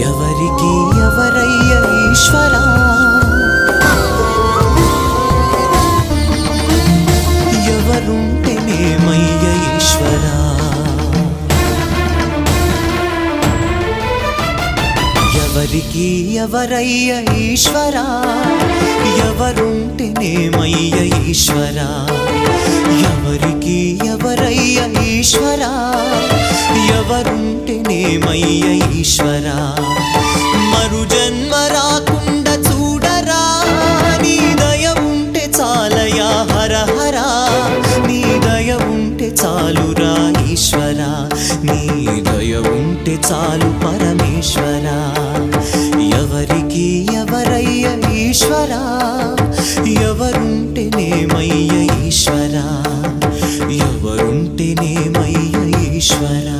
ఎవరికి ఎవరయ్య ఈశ్వరా ఎవరుంటేనేమయ్య ఈశ్వరా ఎవరికి ఎవరయ్య ఈశ్వరా ఎవరుంటేనేమయ్య ఈశ్వరా ఎవరికి ఎవరయ్య ఈశ్వరా ఎవరుంటేనేమయ్య ఈశ్వరా మరు జన్మ రాకుండా చూడరా నీ దయ ఉంటే చాలయా హర హర నీ దయ ఉంటే చాలురా ఈశ్వరా నీ దయ ఉంటే చాలు పరమేశ్వరా ఎవరికి ఎవరయ్య ఈశ్వరా ఎవరుంటేనేమయ్య ఈశ్వరా ఎవరుంటేనేమయ్య ఈశ్వరా